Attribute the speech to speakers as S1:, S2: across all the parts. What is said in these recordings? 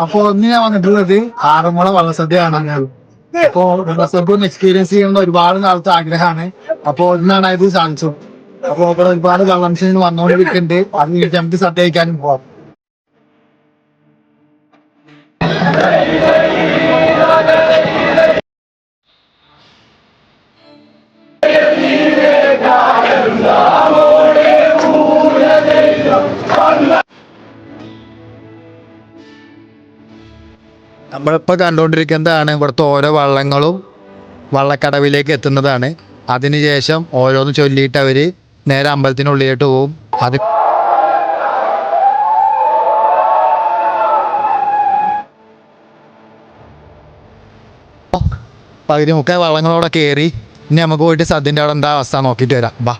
S1: അപ്പൊ ഒന്ന് ഞാൻ വന്നിട്ടുള്ളത് ആറന്മുള വള്ളസദ്യ കാണാനാണ്. അപ്പൊ വള്ളസദ്യ ഒന്ന് എക്സ്പീരിയൻസ് ചെയ്യുന്ന ഒരുപാട് നാളത്തെ ആഗ്രഹമാണ്. അപ്പൊ ഒന്നാണ് ഇത് സാധിച്ചു. അപ്പൊ ഇവിടെ ഒരുപാട് കൺവെൻഷൻ വന്നുകൊണ്ടിരിക്കുന്നുണ്ട്. അത് കഴിഞ്ഞിട്ട് നമുക്ക് സദ്യ കഴിക്കാനും പോവാം. നമ്മളിപ്പോൾ കണ്ടുകൊണ്ടിരിക്കുന്നതാണ് ഇവിടുത്തെ ഓരോ വള്ളങ്ങളും വള്ളക്കടവിലേക്ക് എത്തുന്നതാണ്. അതിനുശേഷം ഓരോന്ന് ചൊല്ലിയിട്ട് അവർ നേരെ അമ്പലത്തിനുള്ളിലോട്ട് പോകും. അത് പകുതി മുക്കാൽ വള്ളങ്ങളോടെ കയറി. ഇനി നമുക്ക് പോയിട്ട് സദ്യൻ്റെ അവിടെ എന്താ അവസ്ഥ നോക്കിയിട്ട് വരാം. ബാ.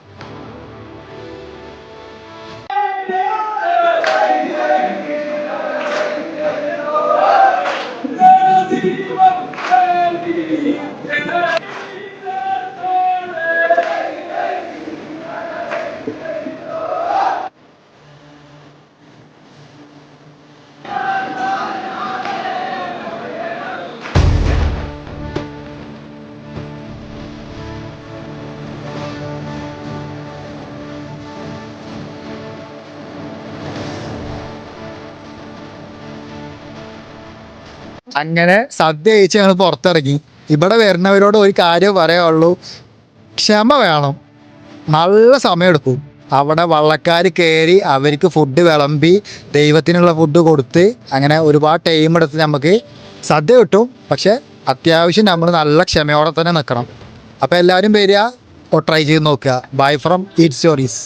S1: അങ്ങനെ സദ്യ കഴിച്ച് ഞങ്ങൾ പുറത്തിറങ്ങി. ഇവിടെ വരുന്നവരോട് ഒരു കാര്യം പറയാനുള്ളൂ, ക്ഷമ വേണം. നല്ല സമയമെടുക്കും. അവിടെ വള്ളക്കാർ കയറി അവർക്ക് ഫുഡ് വിളമ്പി ദൈവത്തിനുള്ള ഫുഡ് കൊടുത്ത് അങ്ങനെ ഒരുപാട് ടൈം എടുത്ത് നമുക്ക് സദ്യ കിട്ടും. പക്ഷെ അത്യാവശ്യം നമ്മൾ നല്ല ക്ഷമയോടെ തന്നെ നിൽക്കണം. അപ്പോൾ എല്ലാവരും വരിക, ട്രൈ ചെയ്ത് നോക്കുക. Bye from eat stories.